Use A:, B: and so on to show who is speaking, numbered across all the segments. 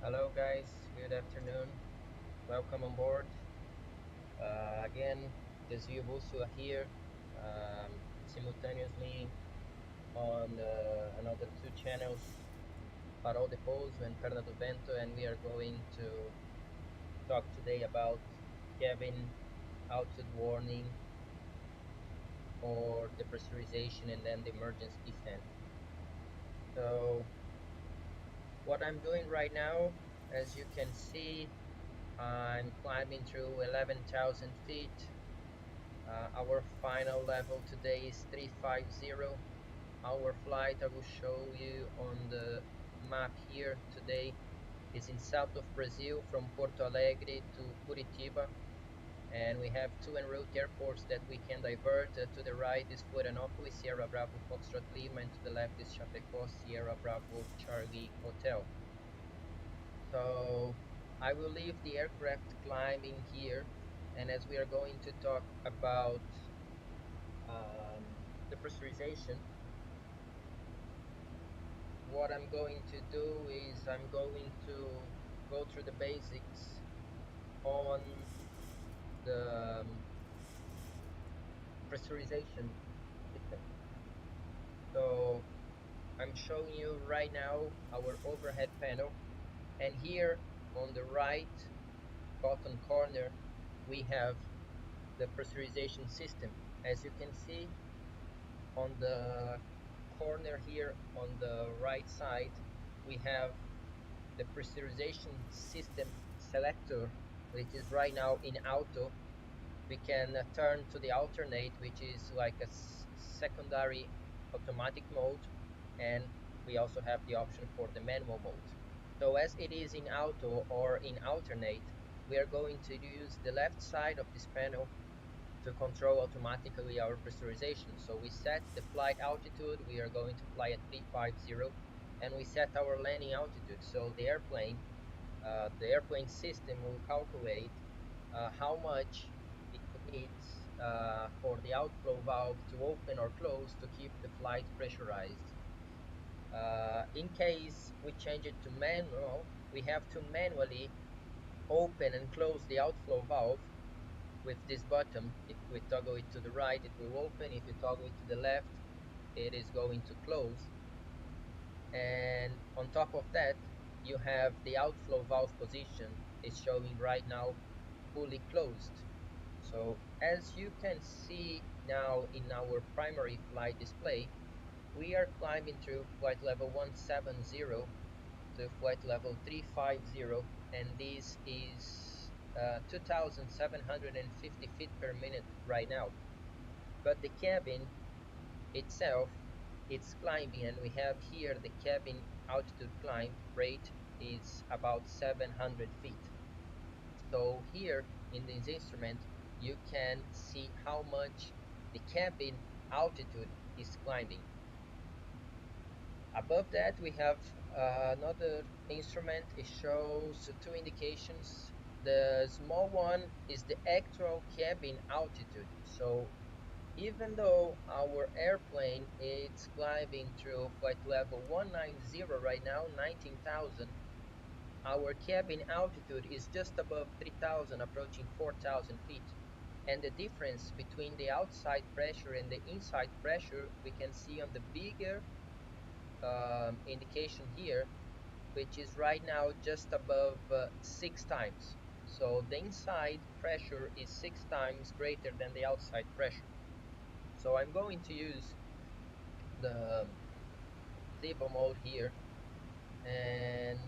A: Hello guys, good afternoon. Welcome on board. Again, the Zio are here simultaneously on another two channels, Farol de Pouso and Perna do Vento, and we are going to talk today about cabin altitude warning or depressurization and then the emergency descent. So what I'm doing right now, as you can see, I'm climbing through 11,000 feet. Our final level today is 350. Our flight, I will show you on the map here today, is in south of Brazil from Porto Alegre to Curitiba. And we have two en route airports that we can divert. To the right is Florianópolis, Sierra Bravo, Foxtrot Lima, and to the left is Chapecó, Sierra Bravo, Charlie Hotel. So I will leave the aircraft climbing here, and as we are going to talk about the pressurization, what I'm going to do is I'm going to go through the basics on the pressurization system. So I'm showing you right now our overhead panel, and here on the right bottom corner we have the pressurization system. As you can see on the corner here on the right side, we have the pressurization system selector, which is right now in auto. We can turn to the alternate, which is like a secondary automatic mode, and we also have the option for the manual mode. So as it is in auto or in alternate, we are going to use the left side of this panel to control automatically our pressurization. So we set the flight altitude, we are going to fly at 350, and we set our landing altitude. So the airplane system will calculate how much it needs for the outflow valve to open or close to keep the flight pressurized. In case we change it to manual, we have to manually open and close the outflow valve with this button. If we toggle it to the right, it will open. If you toggle it to the left, it is going to close. And on top of that, you have the outflow valve position is showing right now fully closed. So as you can see now in our primary flight display, we are climbing through flight level 170 to flight level 350, and this is 2,750 feet per minute right now. But the cabin itself, it's climbing, and we have here the cabin altitude climb rate is about 700 feet. So here in this instrument, you can see how much the cabin altitude is climbing. Above that, we have another instrument. It shows two indications. The small one is the actual cabin altitude. So even though our airplane is climbing through flight level 190 right now, 19,000, our cabin altitude is just above 3,000, approaching 4,000 feet. And the difference between the outside pressure and the inside pressure, we can see on the bigger indication here, which is right now just above 6 times. So the inside pressure is 6 times greater than the outside pressure. So I'm going to use the Zibo mode here, and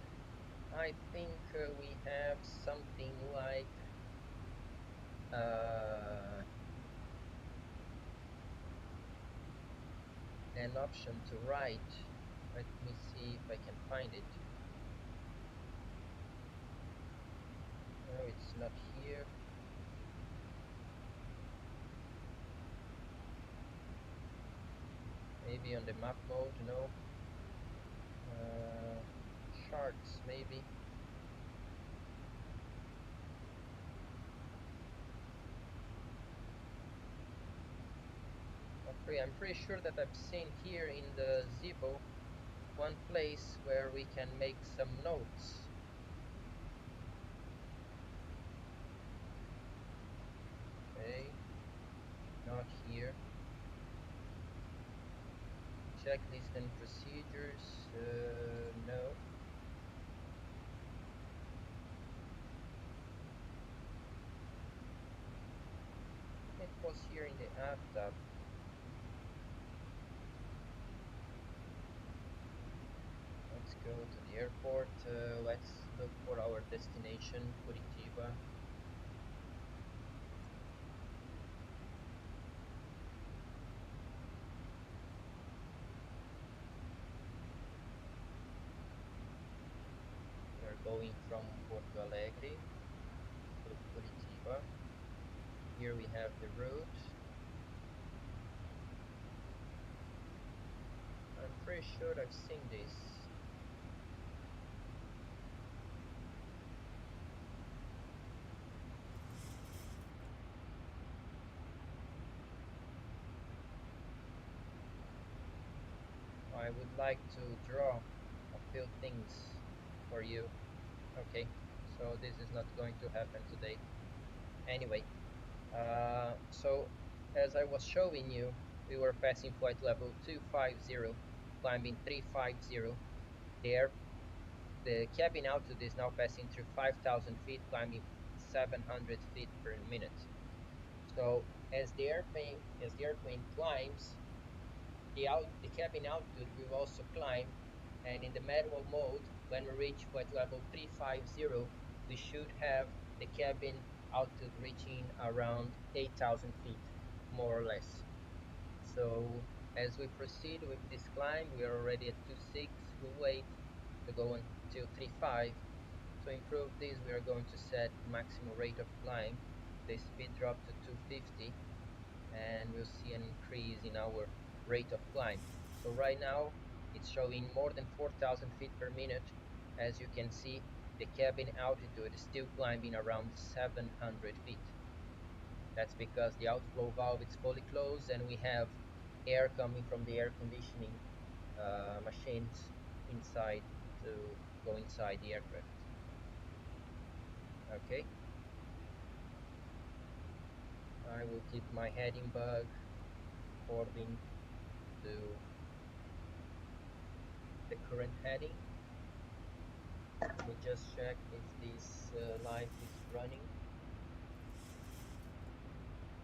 A: I think we have something like an option to write. Let me see if I can find it. No, it's not here. Maybe on the map mode, no. Charts, maybe. I'm pretty sure that I've seen here in the Zibo one place where we can make some notes. checklist and procedures. No. It was here in the app tab. Let's go to the airport. Let's look for our destination, Curitiba. We are going from Porto Alegre to Curitiba. Here we have the route. I'm pretty sure I've seen this. I would like to draw a few things for you. Okay, so this is not going to happen today. Anyway, so as I was showing you, we were passing flight level 250, climbing 350. There, the cabin altitude is now passing through 5,000 feet, climbing 700 feet per minute. So as the airplane climbs, the cabin altitude will also climb, and in the manual mode, when we reach flight level 350, we should have the cabin altitude reaching around 8,000 feet, more or less. So as we proceed with this climb, we are already at 2.6. We wait to go until 3.5. To improve this, we are going to set maximum rate of climb, the speed drop to 250, and we'll see an increase in our rate of climb. So right now it's showing more than 4,000 feet per minute. As you can see, the cabin altitude is still climbing around 700 feet. That's because the outflow valve is fully closed and we have air coming from the air conditioning machines inside to go inside the aircraft. Okay, I will keep my heading bug according to the current heading. We just check if this light is running.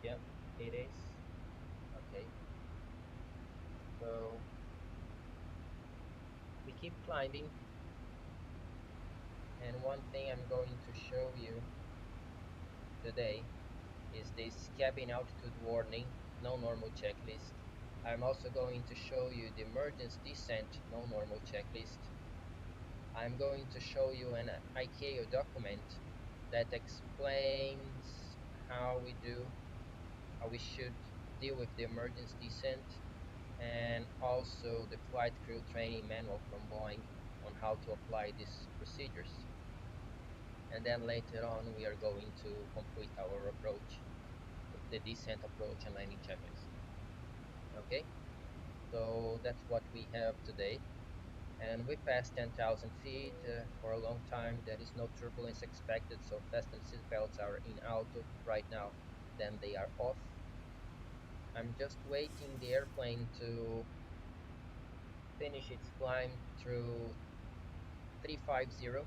A: Yeah, it is. Okay, so we keep climbing, and one thing I'm going to show you today is this cabin altitude warning, no normal checklist. I'm also going to show you the emergency descent, no normal checklist. I'm going to show you an ICAO document that explains how we should deal with the emergency descent, and also the flight crew training manual from Boeing on how to apply these procedures. And then later on, we are going to complete our approach, the descent approach and landing checklist. Okay, so that's what we have today. And we passed 10,000 feet for a long time. There is no turbulence expected, so fasten seatbelts are in auto right now. Then they are off. I'm just waiting the airplane to finish its climb through 350,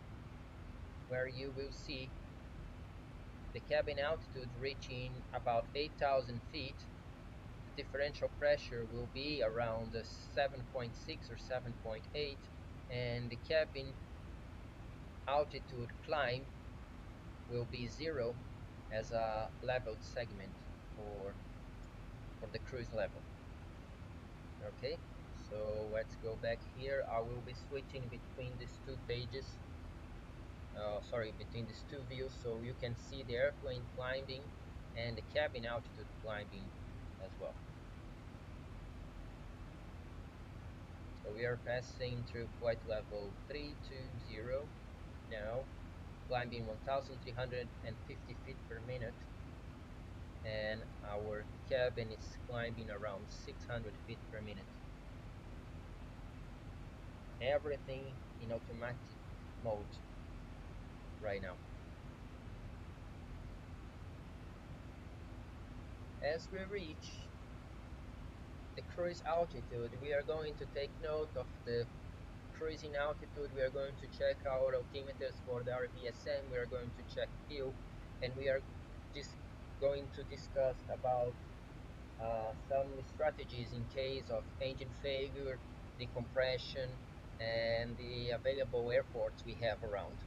A: where you will see the cabin altitude reaching about 8,000 feet. The differential pressure will be around 7.6 or 7.8, and the cabin altitude climb will be 0 as a leveled segment for the cruise level. Okay, so let's go back here. I will be switching between these two pages, between these two views, so you can see the airplane climbing and the cabin altitude climbing as well. So we are passing through flight level 320 now, climbing 1,350 feet per minute, and our cabin is climbing around 600 feet per minute. Everything in automatic mode right now. As we reach the cruise altitude, we are going to take note of the cruising altitude. We are going to check our altimeters for the RVSM. We are going to check fuel, and we are just going to discuss about some strategies in case of engine failure, decompression, and the available airports we have around.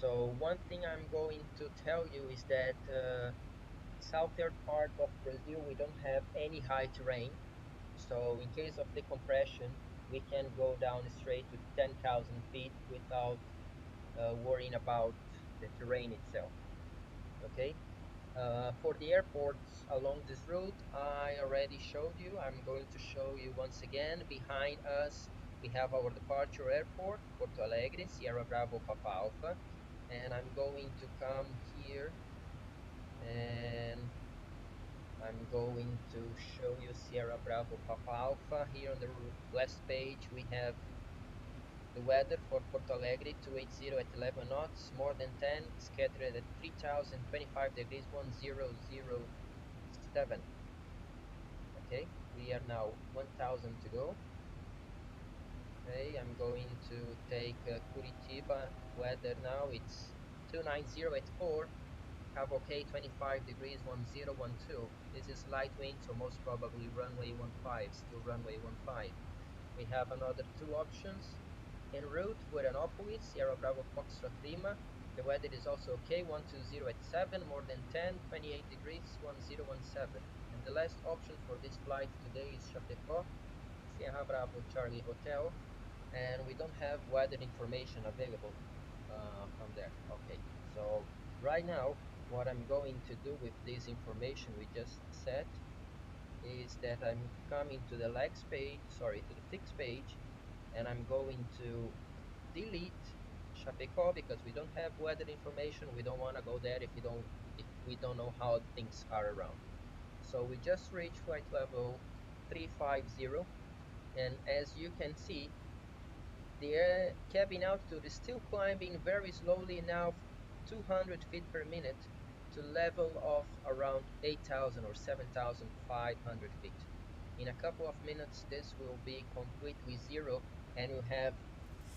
A: So one thing I'm going to tell you is that southern part of Brazil, we don't have any high terrain. So in case of decompression, we can go down straight to 10,000 feet without worrying about the terrain itself. Okay. For the airports along this route, I already showed you. I'm going to show you once again. Behind us, we have our departure airport, Porto Alegre, Sierra Bravo Papa Alpha. And I'm going to come here and I'm going to show you Sierra Bravo Papa Alpha. Here on the last page, we have the weather for Porto Alegre, 280 at 11 knots, more than 10, scattered at 3025 degrees, 1007. Okay, we are now 1000 to go. Okay, I'm going to take Curitiba weather now. It's 290 at 4. Have okay 25 degrees 1012. This is light wind, so most probably runway 15, still runway 15. We have another two options. En route, Florianópolis, Sierra Bravo Foxtrot Lima. The weather is also okay, 120 at 7, more than 10, 28 degrees, 1017. And the last option for this flight today is Chapecó, Sierra Bravo Charlie Hotel. And we don't have weather information available from there. Okay, so right now, what I'm going to do with this information we just set is that I'm coming to the legs page, sorry, to the fix page, and I'm going to delete Chapecó because we don't have weather information. We don't want to go there if we don't know how things are around. So we just reached flight level 350, and as you can see, the cabin altitude is still climbing very slowly now, 200 feet per minute to level of around 8,000 or 7,500 feet. In a couple of minutes, this will be completely zero, and we'll have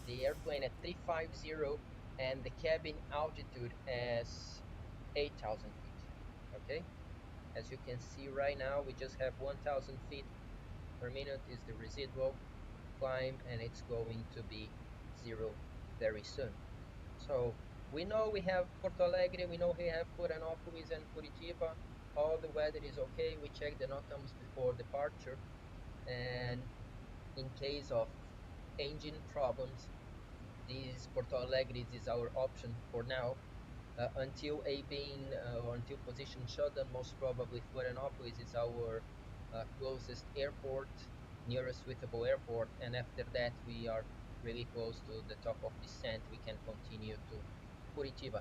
A: the airplane at 350 and the cabin altitude as 8,000 feet. Okay, as you can see right now, we just have 1,000 feet per minute is the residual climb, and it's going to be zero very soon. So we know we have Porto Alegre, we know we have Florianópolis and Curitiba. All the weather is okay. We checked the NOTAMs before departure, and in case of engine problems, this Porto Alegre is our option for now. Until ABIN or until position shutdown, most probably Florianópolis is our closest airport, nearest suitable airport, and after that we are really close to the top of descent. We can continue to Curitiba.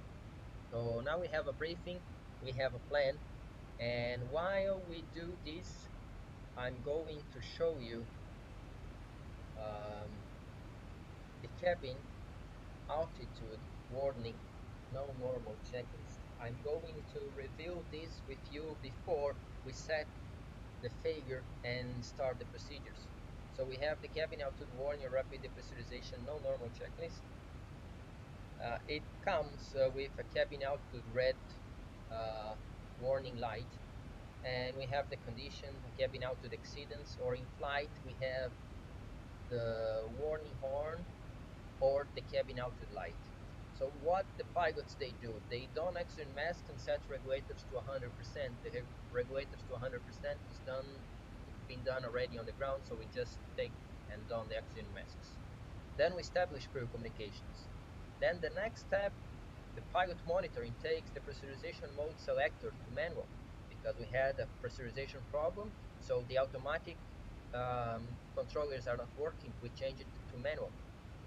A: So now we have a briefing, we have a plan, and while we do this, I'm going to show you um, the cabin altitude warning no normal checklist. I'm going to review this with you before we set the failure and start the procedures. So we have the cabin altitude warning, rapid depressurization, no normal checklist. It comes with a cabin altitude red warning light, and we have the condition, cabin altitude exceedance, or in flight we have the warning horn or the cabin altitude light. So what the pilots they do, they don't oxygen mask and set regulators to 100%. The regulators to 100% is done, it's been done already on the ground, so we just take and don the oxygen masks. Then we establish crew communications. Then the next step, the pilot monitoring takes the pressurization mode selector to manual because we had a pressurization problem, so the automatic controllers are not working. We change it to manual.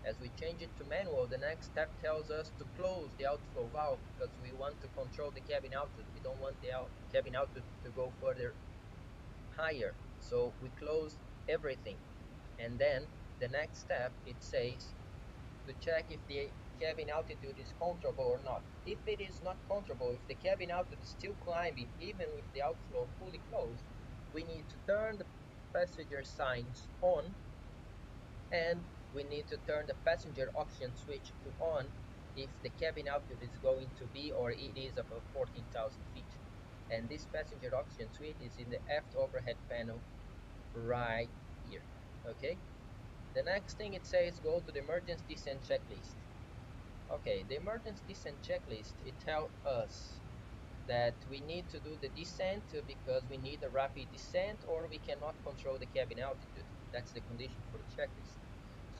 A: As we change it to manual, the next step tells us to close the outflow valve because we want to control the cabin altitude. We don't want the cabin altitude to go further higher. So we close everything. And then the next step, it says to check if the cabin altitude is controllable or not. If it is not controllable, if the cabin altitude is still climbing, even with the outflow fully closed, we need to turn the passenger signs on, and we need to turn the passenger oxygen switch to on if the cabin altitude is going to be or it is above 14,000 feet. And this passenger oxygen switch is in the aft overhead panel right here. Okay. The next thing it says, go to the emergency descent checklist. Okay, the emergency descent checklist, it tells us that we need to do the descent because we need a rapid descent or we cannot control the cabin altitude. That's the condition for the checklist.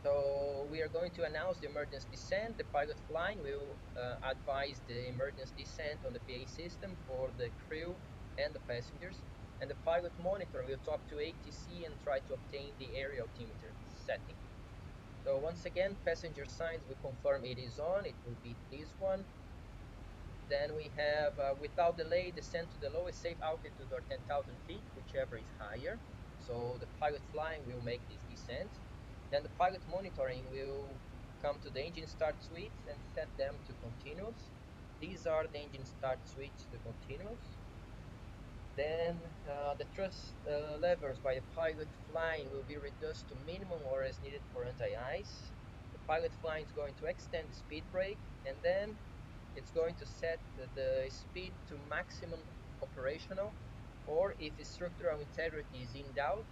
A: So we are going to announce the emergency descent. The pilot flying will advise the emergency descent on the PA system for the crew and the passengers. And the pilot monitor will talk to ATC and try to obtain the area altimeter setting. So once again, passenger signs will confirm it is on. It will be this one. Then we have, without delay, descend to the lowest safe altitude or 10,000 feet, whichever is higher. So the pilot flying will make this descent. Then the pilot monitoring will come to the engine start switch and set them to continuous. These are the engine start switch to continuous. Then the thrust levers by the pilot flying will be reduced to minimum or as needed for anti-ice. The pilot flying is going to extend the speed brake, and then it's going to set the speed to maximum operational, or if structural integrity is in doubt,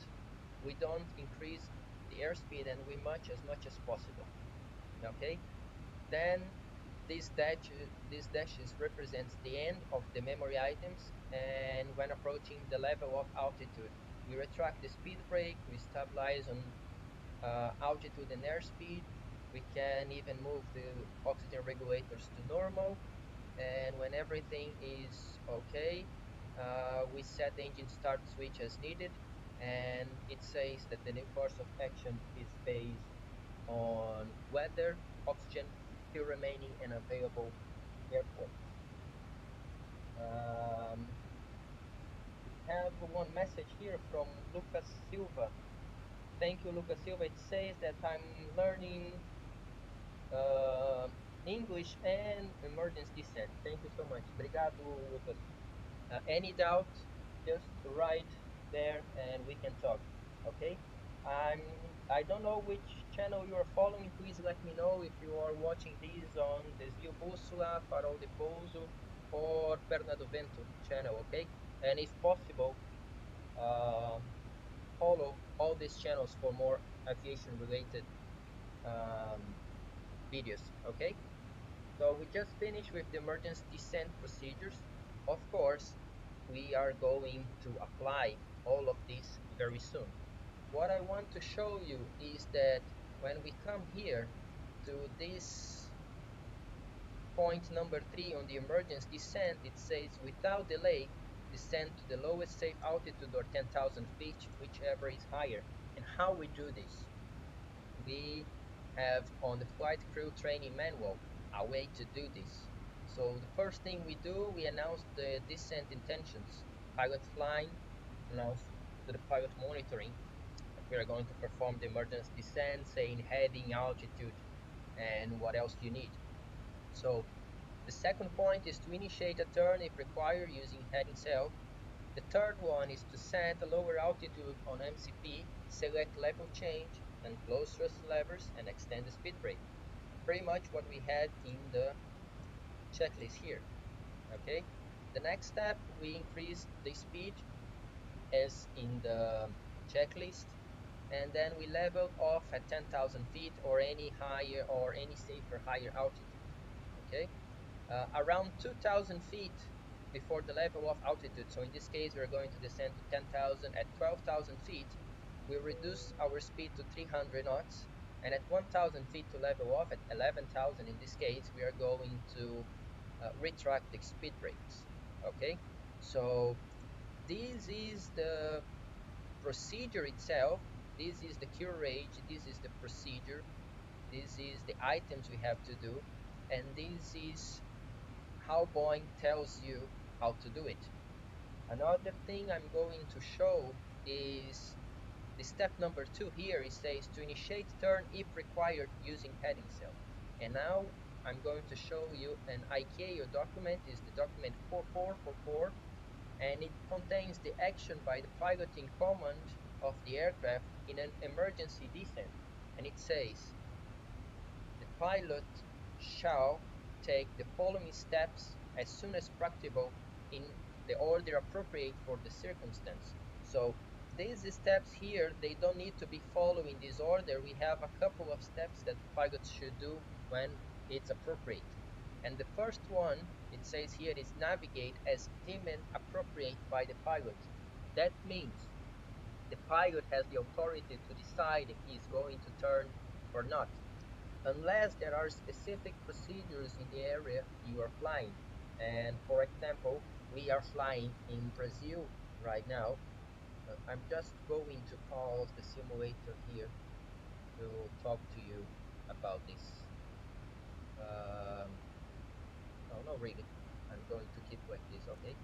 A: we don't increase the airspeed and we as much as possible. Okay, then these dashes represents the end of the memory items, and when approaching the level of altitude, we retract the speed brake, we stabilize on altitude and airspeed. We can even move the oxygen regulators to normal, and when everything is okay, we set the engine start switch as needed, and it says that the new course of action is based on weather, oxygen, fuel remaining, and available airport. We have one message here from Lucas Silva. Thank you, Lucas Silva. It says that I'm learning uh, English and emergency descent. Thank you so much. Obrigado, Lucas. Any doubt, just write there and we can talk. Okay? I'm I don't know which channel you are following. Please let me know if you are watching these on Desvio Bússola, Farol de Pouso, or Perna do Vento channel. Okay? And if possible, um, follow all these channels for more aviation related um, videos. Okay? So we just finished with the emergency descent procedures. Of course, we are going to apply all of this very soon. What I want to show you is that when we come here to this point number 3 on the emergency descent, it says without delay, descend to the lowest safe altitude or 10,000 feet, whichever is higher. And how we do this? We have on the flight crew training manual a way to do this. So the first thing we do, we announce the descent intentions. Pilot flying, announce to the pilot monitoring that we are going to perform the emergency descent, saying heading, altitude, and what else you need. So the second point is to initiate a turn if required using heading cell. The third one is to set a lower altitude on MCP, select level change, and close thrust levers and extend the speed brake. Pretty much what we had in the checklist here. Okay. The next step, we increase the speed as in the checklist, and then we level off at 10,000 feet or any higher or any safer higher altitude. Okay. Around 2,000 feet before the level of altitude. So in this case, we're going to descend to 10,000. At 12,000 feet, we reduce our speed to 300 knots. And at 1,000 feet to level off, at 11,000 in this case, we are going to retract the speed brakes. Okay, so this is the procedure itself. This is the courage. This is the procedure. This is the items we have to do. And this is how Boeing tells you how to do it. Another thing I'm going to show is the step number 2 here. It says to initiate turn if required using heading cell. And now I'm going to show you an ICAO document. Is the document 4444, and it contains the action by the pilot in command of the aircraft in an emergency descent. And it says, the pilot shall take the following steps as soon as practicable in the order appropriate for the circumstance. So these steps here, they don't need to be following this order. We have a couple of steps that the pilots should do when it's appropriate. And the first one, it says here, is navigate as deemed appropriate by the pilot. That means the pilot has the authority to decide if he is going to turn or not, unless there are specific procedures in the area you are flying. And for example, we are flying in Brazil right now. I'm just going to pause the simulator here to talk to you about this. No, not really. I'm going to keep like this, okay?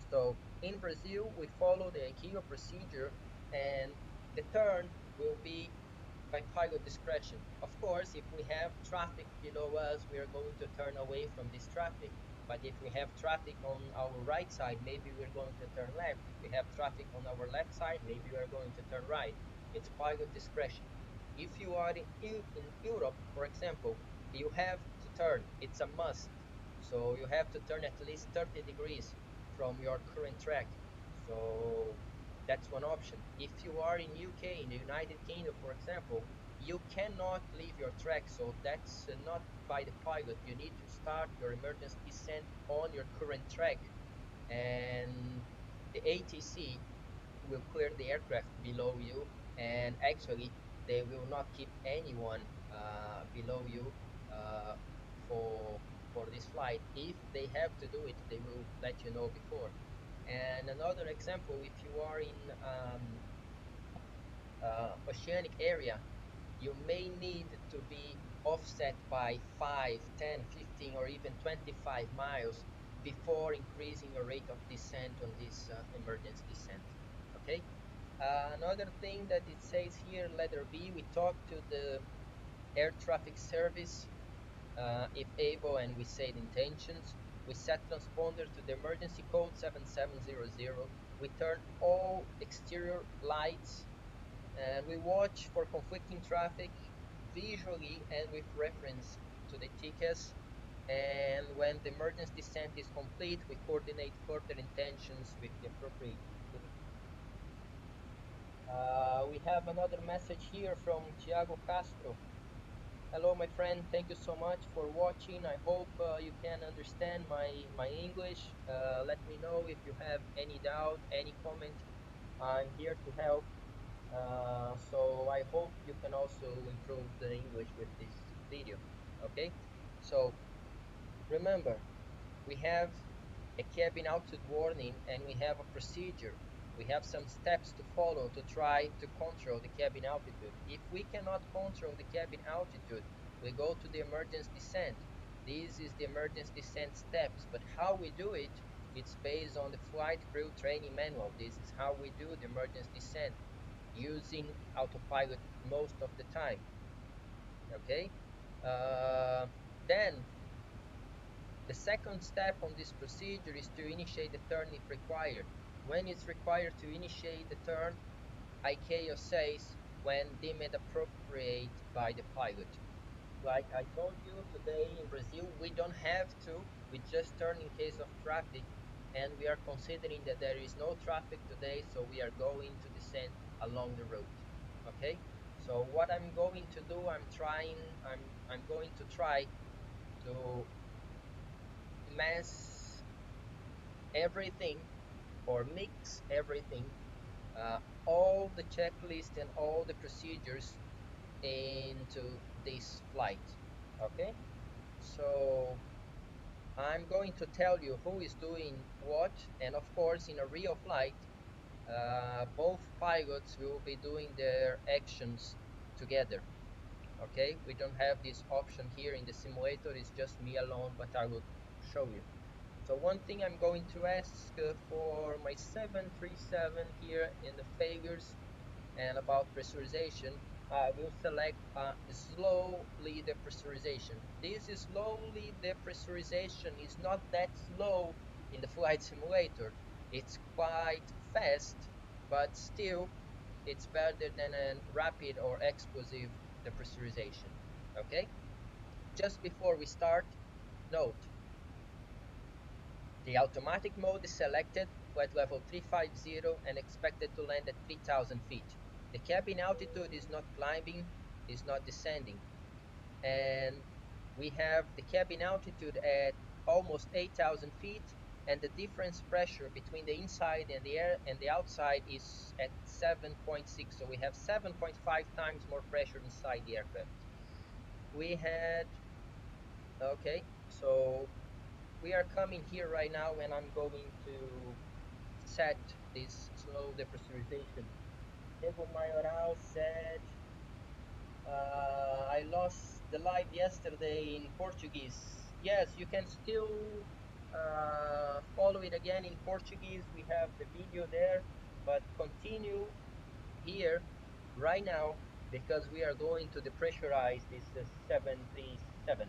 A: So in Brazil, we follow the ICAO procedure, and the turn will be by pilot discretion. Of course, if we have traffic below us, we are going to turn away from this traffic. But if we have traffic on our right side, maybe we're going to turn left. If we have traffic on our left side, maybe we are going to turn right. It's pilot discretion. If you are in Europe, for example, you have to turn. It's a must. So you have to turn at least 30 degrees from your current track. So that's one option. If you are in UK, in the United Kingdom, for example, you cannot leave your track, so that's not by the pilot. You need to start your emergency descent on your current track, and the ATC will clear the aircraft below you, and actually they will not keep anyone below you uh, for this flight. If they have to do it, they will let you know before. And another example, if you are in oceanic area, you may need to be offset by 5, 10, 15, or even 25 miles before increasing your rate of descent on this emergency descent. Okay. Another thing that it says here, letter B, we talk to the air traffic service if able, and we say the intentions. We set transponder to the emergency code 7700. We turn all exterior lights, and we watch for conflicting traffic visually and with reference to the tickets. And when the emergency descent is complete, we coordinate further intentions with the appropriate unit. We have another message here from Tiago Castro. Hello, my friend. Thank you so much for watching. I hope you can understand my English. Let me know if you have any doubt, any comment. I'm here to help. So I hope you can also improve the English with this video. Okay? So remember, we have a cabin altitude warning and we have a procedure. We have some steps to follow to try to control the cabin altitude. If we cannot control the cabin altitude, we go to the emergency descent. This is the emergency descent steps, but how we do it, it's based on the flight crew training manual. This is how we do the emergency descent using autopilot most of the time. Okay? Uh, then the second step on this procedure is to initiate the turn if required. When it's required to initiate the turn, ICAO says when deemed appropriate by the pilot. Like I told you today in Brazil, we don't have to, we just turn in case of traffic, and we are considering that there is no traffic today, so we are going to descend along the road. Okay? So what I'm going to do, I'm going to try to mass everything or mix everything, uh, all the checklist and all the procedures into this flight. Okay, so I'm going to tell you who is doing what, and of course, in a real flight, both pilots will be doing their actions together. Okay, we don't have this option here in the simulator, it's just me alone, but I will show you. So one thing I'm going to ask for my 737 here in the failures and about pressurization, I will select slowly depressurization. This is slowly depressurization is not that slow in the flight simulator. It's quite fast, but still it's better than a rapid or explosive depressurization. Okay? Just before we start, note the automatic mode is selected at level 350 and expected to land at 3,000 feet. The cabin altitude is not climbing, is not descending. And we have the cabin altitude at almost 8,000 feet, and the difference pressure between the inside and the air and the outside is at 7.6. So we have 7.5 times more pressure inside the aircraft. We had, okay, so we are coming here right now, and I'm going to set this slow depressurization. Diego Mayoral said, I lost the live yesterday in Portuguese. Yes, you can still follow it again in Portuguese. We have the video there, but continue here right now because we are going to depressurize this 737.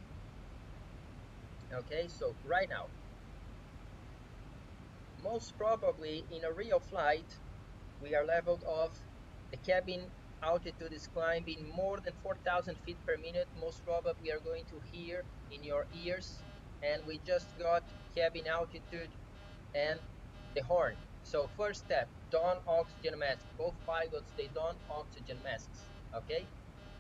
A: Okay, so right now, most probably in a real flight, we are leveled off. The cabin altitude is climbing more than 4,000 feet per minute. Most probably we are going to hear in your ears. And we just got cabin altitude and the horn. So first step, don oxygen mask. Both pilots, they don oxygen masks. Okay?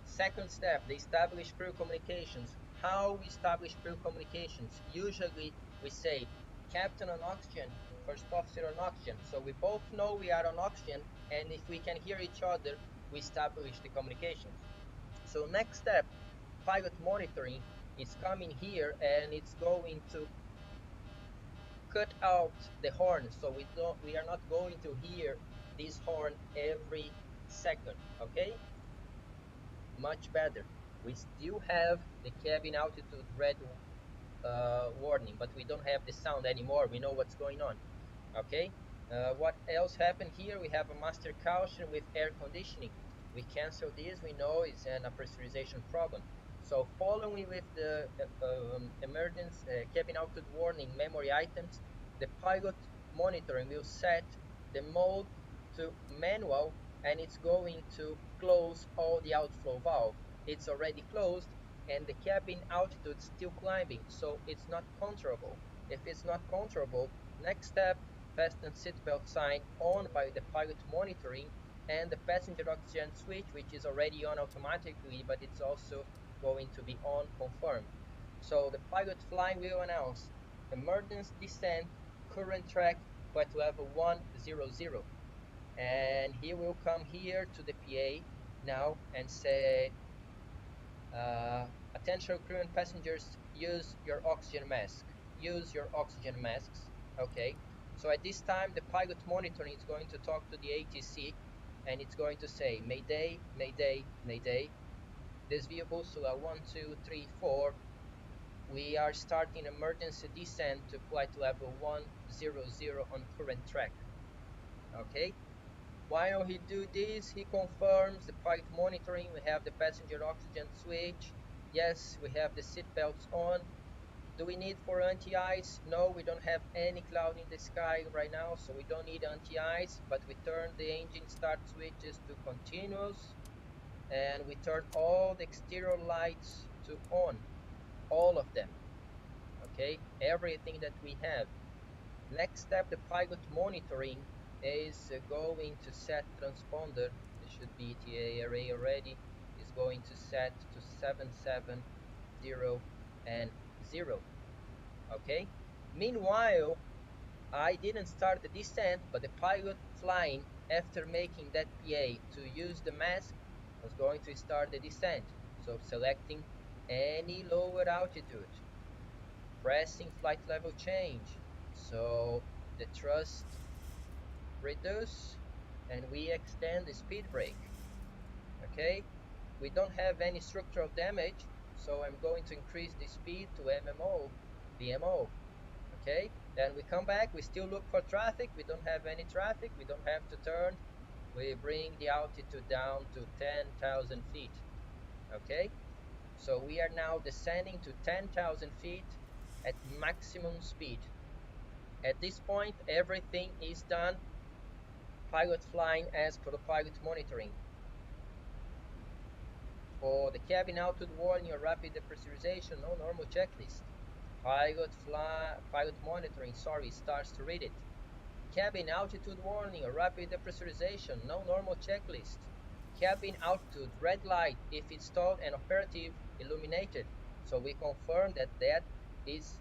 A: Second step, they establish crew communications. How we establish crew communications? Usually we say captain on oxygen, first officer on oxygen. So we both know we are on oxygen, and if we can hear each other, we establish the communications. So next step, pilot monitoring is coming here, and it's going to cut out the horn, so we are not going to hear this horn every second. Okay, much better. We still have the cabin altitude red warning, but we don't have the sound anymore. We know what's going on. Okay, what else happened here? We have a master caution with air conditioning. We cancel this. We know it's a pressurization problem. So following with the emergency cabin altitude warning memory items, the pilot monitoring will set the mode to manual, and it's going to close all the outflow valve. It's already closed, and the cabin altitude is still climbing, so it's not controllable. If it's not controllable, next step, fasten seatbelt sign on by the pilot monitoring, and the passenger oxygen switch, which is already on automatically, but it's also going to be on confirmed. So the pilot flying will announce emergency descent, current track, flight level 100. And he will come here to the PA now and say, attention crew and passengers, use your oxygen mask. Use your oxygen masks. Okay. So at this time, the pilot monitoring is going to talk to the ATC, and it's going to say, Mayday, Mayday, Mayday. This vehicle, so 1, 2, 3, 4. We are starting emergency descent to flight level 100 on current track. Okay. While he do this, he confirms the pilot monitoring. We have the passenger oxygen switch. Yes, we have the seat belts on. Do we need for anti-ice? No, we don't have any cloud in the sky right now, so we don't need anti-ice, but we turn the engine start switches to continuous, and we turn all the exterior lights to on, all of them. Okay, everything that we have. Next step, the pilot monitoring is going to set transponder. It should be ETA array already. Is going to set to 770 and 0. Okay. Meanwhile, I didn't start the descent, but the pilot flying after making that PA to use the mask was going to start the descent. So selecting any lower altitude, pressing flight level change. So the thrust reduce, and we extend the speed brake. Okay, we don't have any structural damage, so I'm going to increase the speed to MMO, VMO. Okay, then we come back, we still look for traffic, we don't have any traffic, we don't have to turn, we bring the altitude down to 10,000 feet. Okay, so we are now descending to 10,000 feet at maximum speed. At this point, everything is done. Pilot flying as protopilot monitoring. For the cabin altitude warning or rapid depressurization, no normal checklist. Pilot monitoring, starts to read it. Cabin altitude warning or rapid depressurization, no normal checklist. Cabin altitude, red light, if installed and operative, illuminated. So we confirm that that is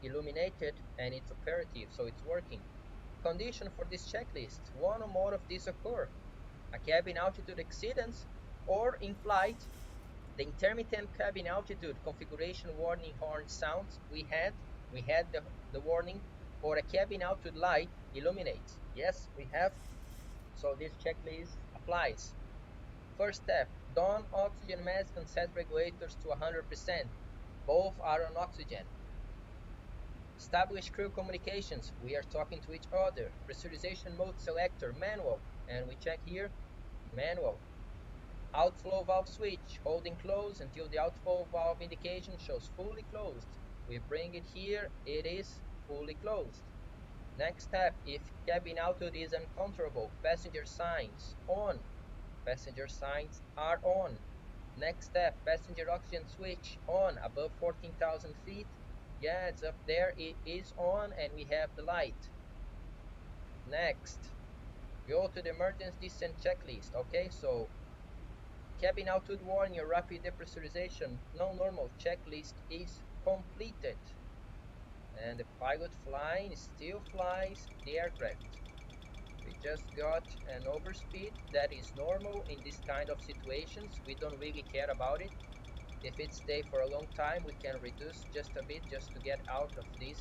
A: illuminated and it's operative, so it's working. Condition for this checklist, one or more of these occur. A cabin altitude exceedance, or in flight, the intermittent cabin altitude configuration warning horn sounds, we had the warning, or a cabin altitude light illuminates. Yes, we have. So this checklist applies. First step, don oxygen mask and set regulators to 100%. Both are on oxygen. Establish crew communications. We are talking to each other. Pressurization mode selector, manual. And we check here, manual. Outflow valve switch, holding closed until the outflow valve indication shows fully closed. We bring it here, it is fully closed. Next step, if cabin altitude is uncontrollable, passenger signs on. Passenger signs are on. Next step, passenger oxygen switch on above 14,000 feet. Yeah, it's up there, it is on and we have the light. Next, go to the emergency descent checklist. Okay, so cabin altitude warning or rapid depressurization, no normal checklist is completed. And the pilot flying still flies the aircraft. We just got an overspeed that is normal in this kind of situations. We don't really care about it. If it stays for a long time, we can reduce just a bit just to get out of this.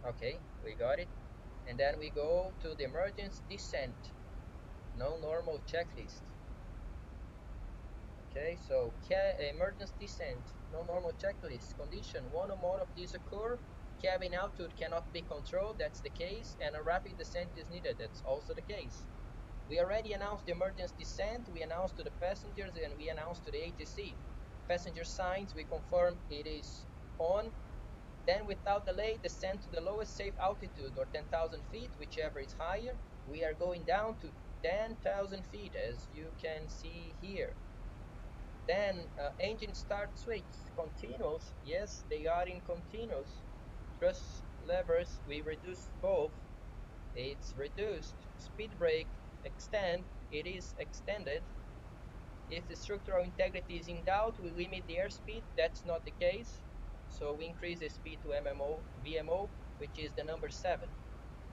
A: Okay, we got it. And then we go to the emergency descent, no normal checklist. Okay, so emergency descent, no normal checklist. Condition, one or more of these occur. Cabin altitude cannot be controlled, that's the case, and a rapid descent is needed, that's also the case. We already announced the emergency descent, we announced to the passengers, and we announced to the ATC. Passenger signs, we confirm it is on. Then without delay, descend to the lowest safe altitude, or 10,000 feet, whichever is higher. We are going down to 10,000 feet, as you can see here. Then engine start switch, continuous, yes, they are in continuous. Thrust levers, we reduce both, it's reduced. Speed brake, extend, it is extended. If the structural integrity is in doubt, we limit the airspeed, that's not the case. So we increase the speed to VMO, which is the number 7.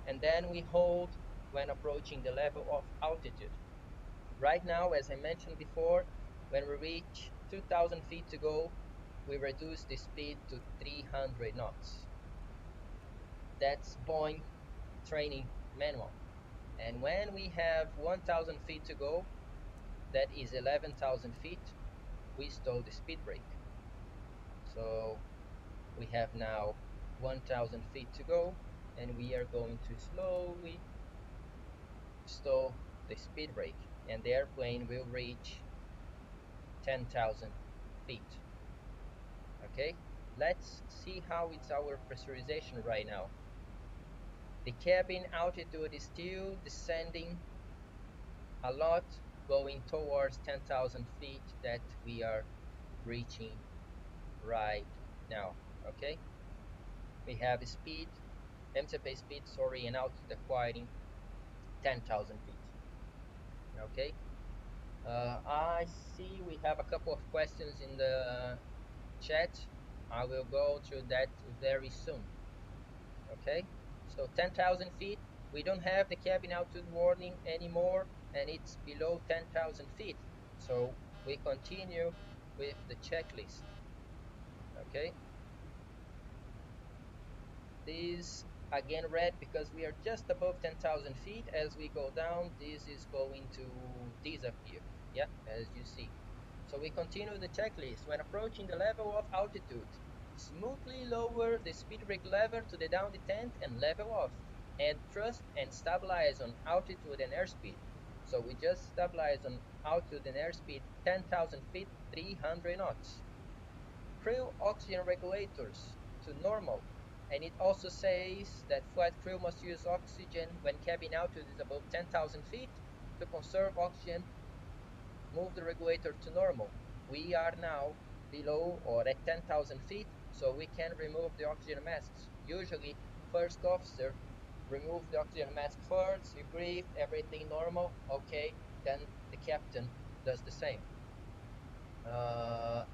A: And then we hold when approaching the level of altitude. Right now, as I mentioned before, when we reach 2,000 feet to go, we reduce the speed to 300 knots. That's Boeing training manual. And when we have 1,000 feet to go, that is 11,000 feet, we stall the speed brake. So we have now 1,000 feet to go, and we are going to slowly stall the speed brake, and the airplane will reach 10,000 feet. Okay, let's see how it's our pressurization right now. The cabin altitude is still descending a lot, going towards 10,000 feet that we are reaching right now. Okay, we have a speed, MCP speed, and altitude acquiring 10,000 feet. Okay, I see we have a couple of questions in the chat. I will go through that very soon. Okay, so 10,000 feet, we don't have the cabin altitude warning anymore, and it's below 10,000 feet. So we continue with the checklist. Okay, this again red because we are just above 10,000 feet. As we go down, this is going to disappear. Yeah, as you see. So we continue the checklist. When approaching the level of altitude, smoothly lower the speed brake lever to the down detent and level off. Add thrust and stabilize on altitude and airspeed. So we just stabilize on altitude and airspeed 10,000 feet, 300 knots. Crew oxygen regulators to normal And it also says that flight crew must use oxygen when cabin altitude is above 10,000 feet to conserve oxygen, move the regulator to normal. We are now below or at 10,000 feet, so we can remove the oxygen masks. Usually, first officer remove the oxygen mask first, you breathe, everything normal, okay, then the captain does the same.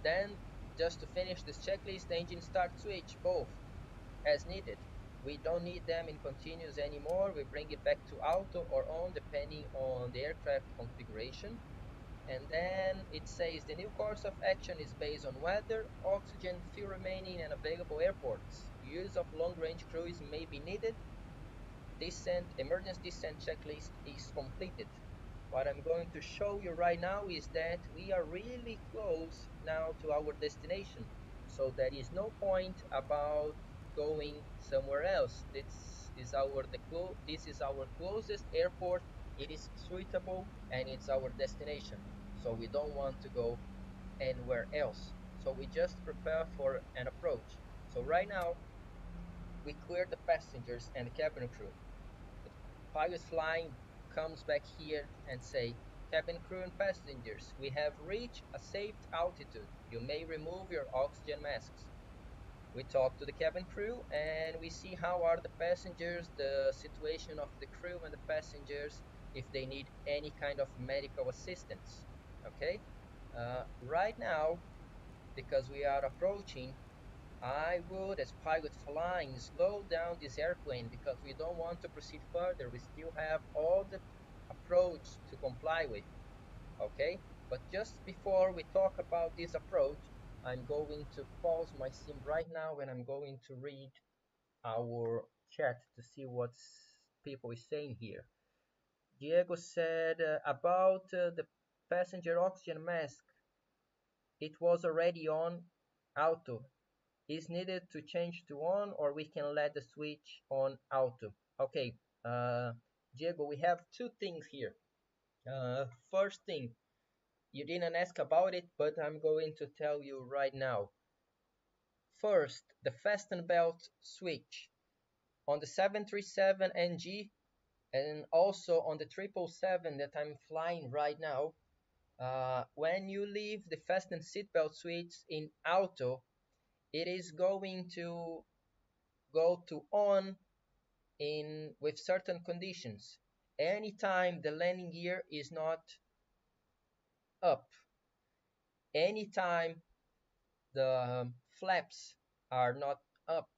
A: Then, just to finish this checklist, engine start switch, both, as needed. We don't need them in continuous anymore. We bring it back to auto or on, depending on the aircraft configuration. And then it says the new course of action is based on weather, oxygen, fuel remaining, and available airports. Use of long-range cruise may be needed. Descent, emergency descent checklist is completed. What I'm going to show you right now is that we are really close now to our destination. So there is no point about going somewhere else. This is our closest airport. It is suitable and it's our destination. So we don't want to go anywhere else. So we just prepare for an approach. So right now we clear the passengers and the cabin crew. The pilot flying comes back here and say, cabin crew and passengers, we have reached a safe altitude. You may remove your oxygen masks. We talk to the cabin crew and we see how are the passengers, the situation of the crew and the passengers, if they need any kind of medical assistance. Okay? Right now, because we are approaching, I would, as pilot flying, slow down this airplane because we don't want to proceed further. We still have all the approach to comply with, okay? But just before we talk about this approach, I'm going to pause my sim right now and I'm going to read our chat to see what people is saying here. Diego said about the passenger oxygen mask, it was already on auto is needed to change to on, or we can let the switch on auto. Okay, Diego, we have two things here. First thing, you didn't ask about it, but I'm going to tell you right now. First, the fasten belt switch on the 737 NG and also on the 777 that I'm flying right now. When you leave the fasten seatbelt switch in auto, it is going to go to on in with certain conditions. Anytime the landing gear is not up, anytime the flaps are not up,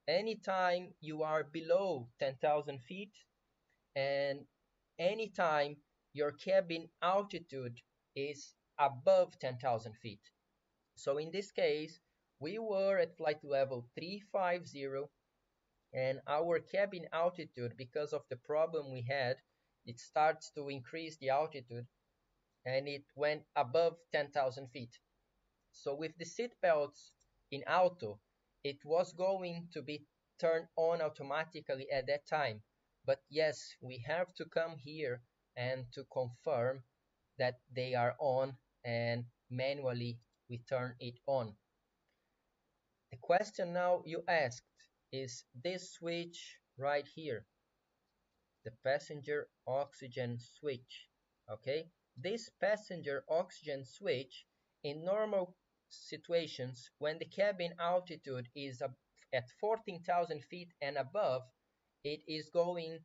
A: anytime you are below 10,000 feet, and anytime your cabin altitude is above 10,000 feet. So in this case, we were at flight level 350 and our cabin altitude, because of the problem we had, it starts to increase the altitude and it went above 10,000 feet. So with the seat belts in auto, it was going to be turned on automatically at that time. But yes, we have to come here and to confirm that they are on and manually we turn it on. The question now you asked is this switch right here, the passenger oxygen switch. Okay, this passenger oxygen switch in normal situations when the cabin altitude is at 14,000 feet and above, it is going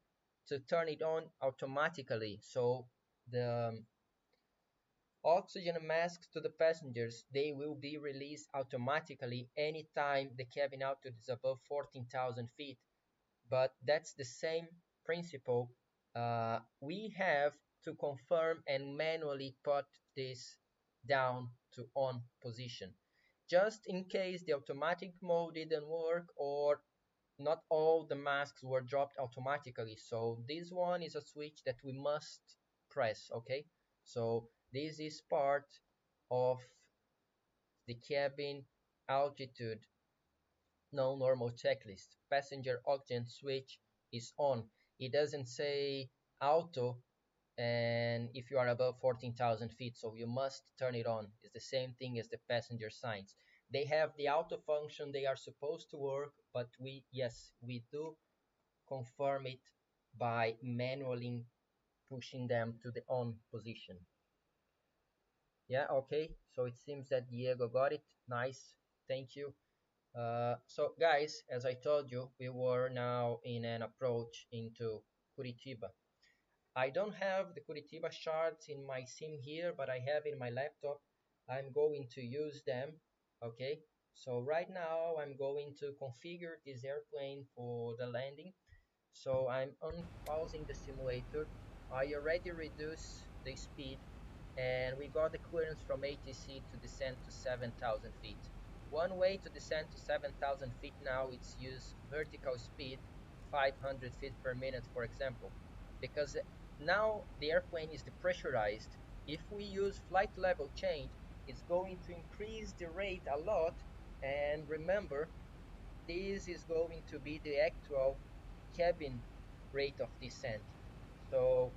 A: to turn it on automatically. So the oxygen masks to the passengers, they will be released automatically anytime the cabin altitude is above 14,000 feet. But that's the same principle. We have to confirm and manually put this down to on position. Just in case the automatic mode didn't work or not all the masks were dropped automatically. So this one is a switch that we must press, okay? So this is part of the cabin altitude non-normal checklist. Passenger oxygen switch is on. It doesn't say auto and if you are above 14,000 feet, so you must turn it on. It's the same thing as the passenger signs. They have the auto function, they are supposed to work, but yes, we do confirm it by manually pushing them to the on position. Yeah, okay, so it seems that Diego got it. Nice, thank you. So guys, as I told you, we were now in an approach into Curitiba. I don't have the Curitiba charts in my sim here, but I have in my laptop. I'm going to use them, okay? So right now I'm going to configure this airplane for the landing. So I'm unpausing the simulator. I already reduced the speed and we got the clearance from ATC to descend to 7,000 feet. One way to descend to 7,000 feet now is use vertical speed, 500 feet per minute, for example, because now the airplane is depressurized. If we use flight level change, it's going to increase the rate a lot. And remember, this is going to be the actual cabin rate of descent. So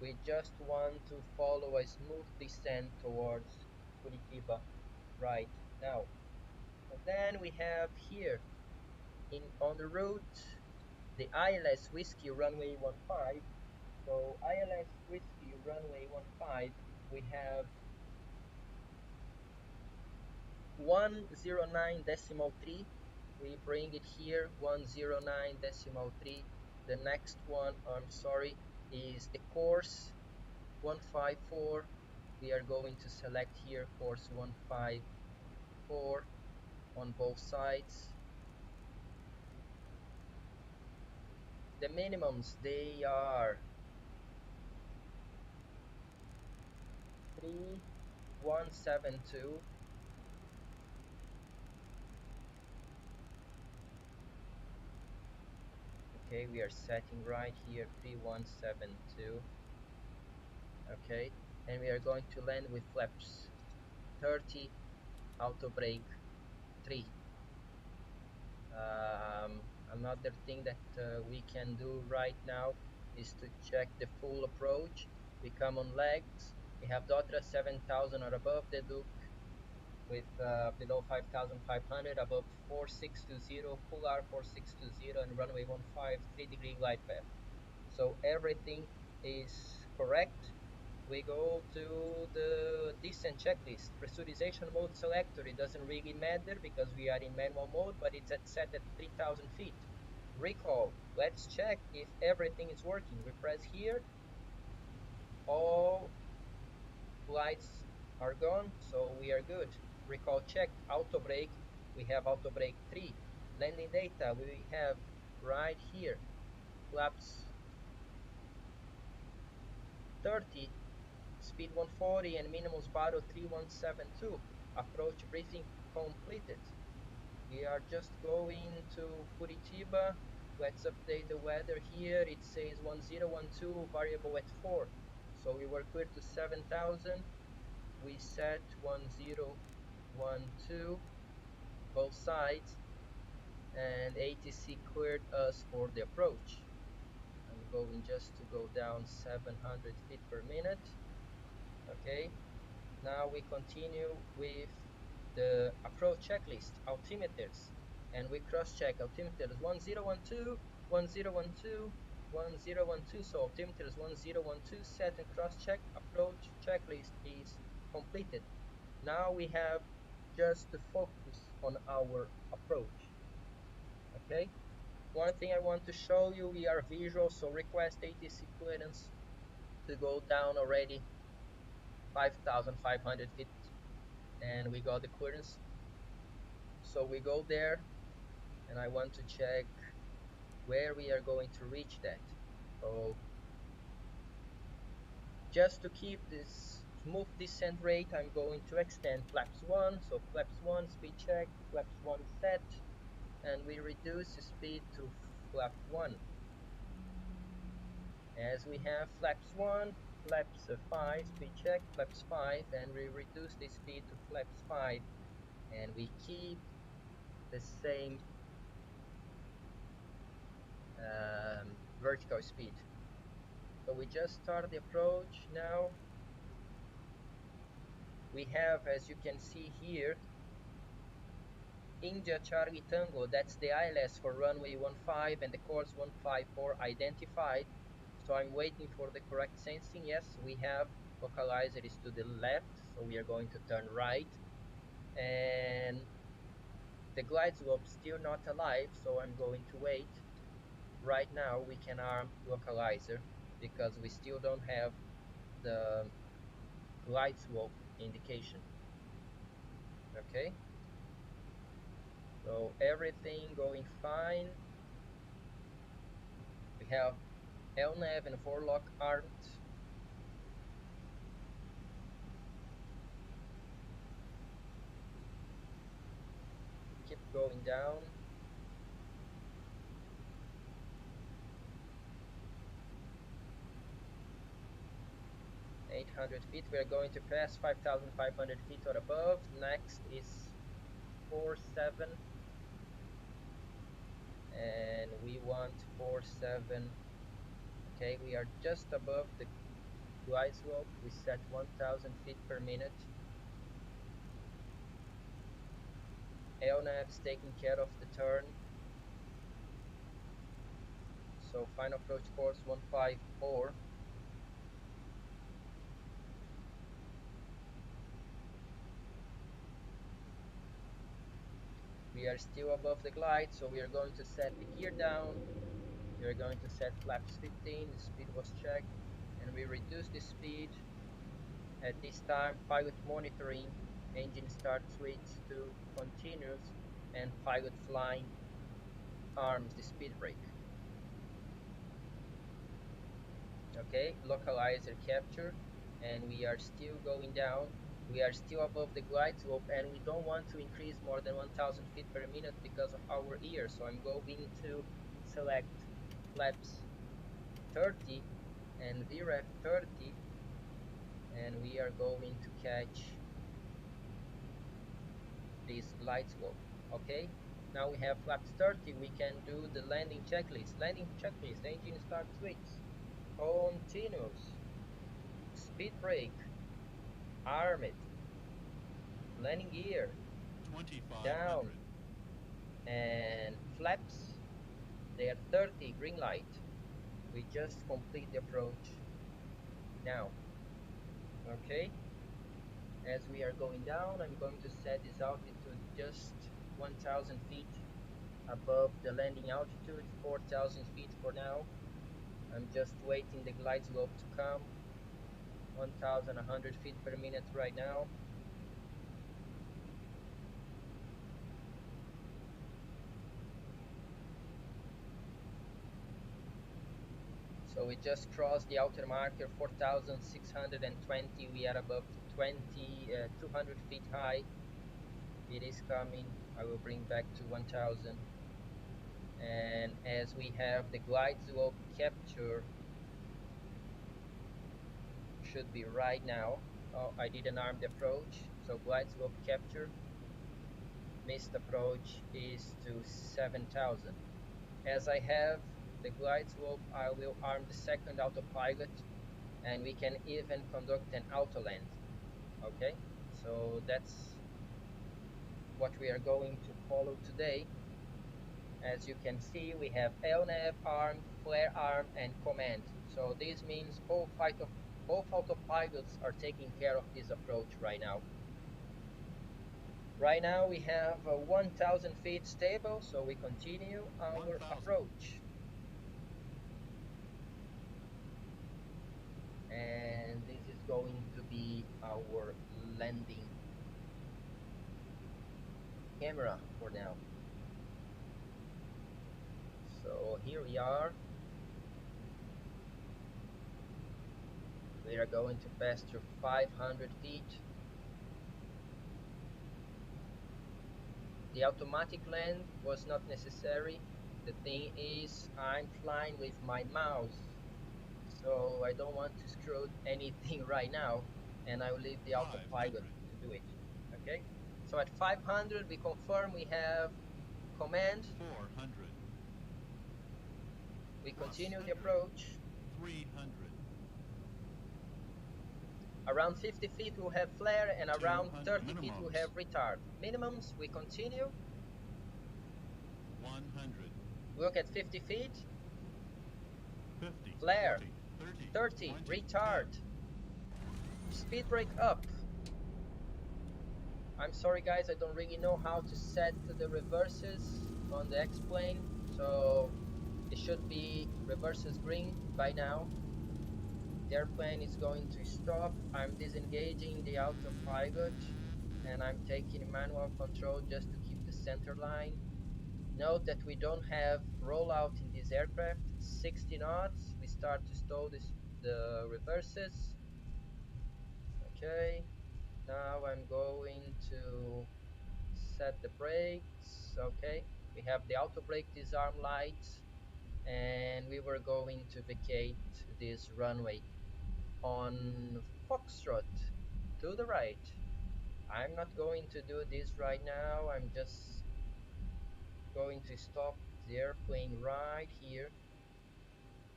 A: we just want to follow a smooth descent towards Curitiba right now. And then we have here on the route the ILS Whiskey runway 15. So ILS Whiskey runway 15, we have 109.3. We bring it here 109.3. The next one, I'm sorry, is the course 154. We are going to select here course 154 on both sides. The minimums, they are 3172. Okay, we are setting right here 3172. Okay, and we are going to land with flaps 30, auto brake 3. Another thing that we can do right now is to check the full approach. We come on legs. We have Dotra 7000 or above the Duke with below 5500, above 4620, full R 4620, and runway 15, 3-degree glide path. So everything is correct. We go to the descent checklist. Pressurization mode selector. It doesn't really matter because we are in manual mode, but it's set at 3000 feet. Recall. Let's check if everything is working. We press here. All lights are gone, so we are good. Recall checked. Auto brake. We have auto brake 3. Landing data. We have right here. Flaps 30. Speed 140 and minimum Sbarro 3172. Approach briefing completed. We are just going to Curitiba. Let's update the weather here. It says 1012, variable at 4. So we were clear to 7,000. We set 1012, both sides, and ATC cleared us for the approach. I'm going just to go down 700 feet per minute. Okay. Now we continue with the approach checklist, altimeters, and we cross-check altimeters 1012, 1012, 1012. So altimeters 1012 set and cross-check. Approach checklist is completed. Now we have just to focus on our approach. Okay. One thing I want to show you, we are visual, so request ATC clearance to go down already 5,500 feet, and we got the clearance. So we go there and I want to check where we are going to reach that. So just to keep this smooth descent rate, I'm going to extend flaps 1. So flaps 1 speed check, flaps 1 set, and we reduce the speed to flap 1. As we have flaps 1, flaps 5 speed check, flaps 5, and we reduce the speed to flaps 5, and we keep the same vertical speed. So we just start the approach now. We have, as you can see here, India Charlie Tango, that's the ILS for runway 15 and the course 154 identified. So I'm waiting for the correct sensing. Yes, we have localizer is to the left, so we are going to turn right. And the glide slope still not alive, so I'm going to wait. Right now we can arm localizer because we still don't have the glide slope indication. Okay, so everything going fine. We have LNAV and forelock armed. Keep going down. 800 feet. We are going to pass 5,500 feet or above. Next is 47, and we want 47. Okay, we are just above the glide slope. We set 1,000 feet per minute. LNAV is taking care of the turn. So final approach course 154. We are still above the glide, so we are going to set the gear down. We are going to set flaps 15, the speed was checked, and we reduce the speed. At this time, pilot monitoring, engine start switch to continuous, and pilot flying arms the speed brake. Okay, localizer capture, and we are still going down. We are still above the glide slope, and we don't want to increase more than 1,000 feet per minute because of our ear. So I'm going to select flaps 30 and VREF 30, and we are going to catch this glide slope. Okay, now we have flaps 30. We can do the landing checklist. Landing checklist, engine start switch, continuous, speed brake, armed, landing gear,
B: 2500.
A: down, and flaps, they are 30, green light. We just complete the approach now. Okay, as we are going down, I'm going to set this altitude just 1,000 feet above the landing altitude, 4,000 feet for now. I'm just waiting the glide slope to come. 1,100 feet per minute right now. So we just crossed the outer marker, 4,620. We are above 200 feet high. It is coming. I will bring back to 1,000. And as we have the glide slope capture, should be right now. Oh, I did an armed approach. So glide slope capture, missed approach is to 7,000. As I have the glide slope, I will arm the second autopilot, and we can even conduct an auto land. Okay, so that's what we are going to follow today. As you can see, we have LNAV arm, flare arm, and command. So this means both autopilots are taking care of this approach right now. Right now we have 1,000 feet stable, so we continue our
B: 1,000.
A: approach. And this is going to be our landing camera for now. So here we are. We are going to pass through 500 feet. The automatic land was not necessary. The thing is, I'm flying with my mouse, so I don't want to screw anything right now, and I will leave the autopilot to do it. Okay, so at 500 we confirm we have command.
B: 400.
A: We continue the approach.
B: 300.
A: Around 50 feet we'll have flare, and around 30 feet we'll
B: minimums.
A: have retard. Minimums, we continue.
B: 100,
A: Look at 50 feet.
B: 50,
A: Flare.
B: 40, 30,
A: 30.
B: 20, 10.
A: Retard. Speed brake up. I'm sorry guys, I don't really know how to set the reverses on the X-plane, so it should be reverses green by now. The airplane is going to stop. I'm disengaging the autopilot and I'm taking manual control just to keep the center line. Note that we don't have rollout in this aircraft. 60 knots. We start to stall the reverses. Okay. Now I'm going to set the brakes. Okay. We have the auto brake disarm lights and we were going to vacate this runway on Foxtrot to the right. I'm not going to do this right now. I'm just going to stop the airplane right here.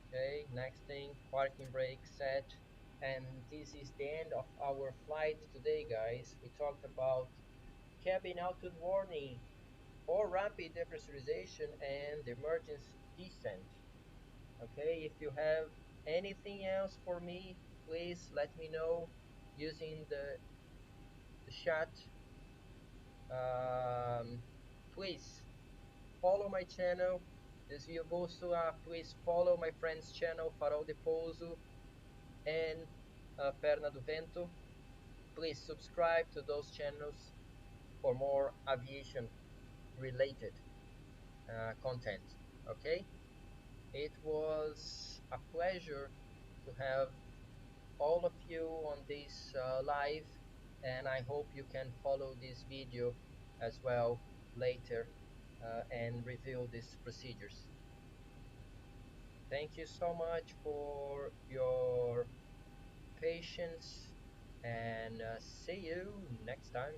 A: Okay, next thing, parking brake set. And this is the end of our flight today, guys. We talked about cabin altitude warning or rapid depressurization and the emergency descent. Okay, if you have anything else for me, please let me know using the chat. Um, please follow my channel. Desvio Bússola. Please follow my friend's channel, Farol de Pouso and Perna do Vento. Please subscribe to those channels for more aviation related content. Okay, it was a pleasure to have all of you on this live, and I hope you can follow this video as well later and review these procedures. Thank you so much for your patience and see you next time.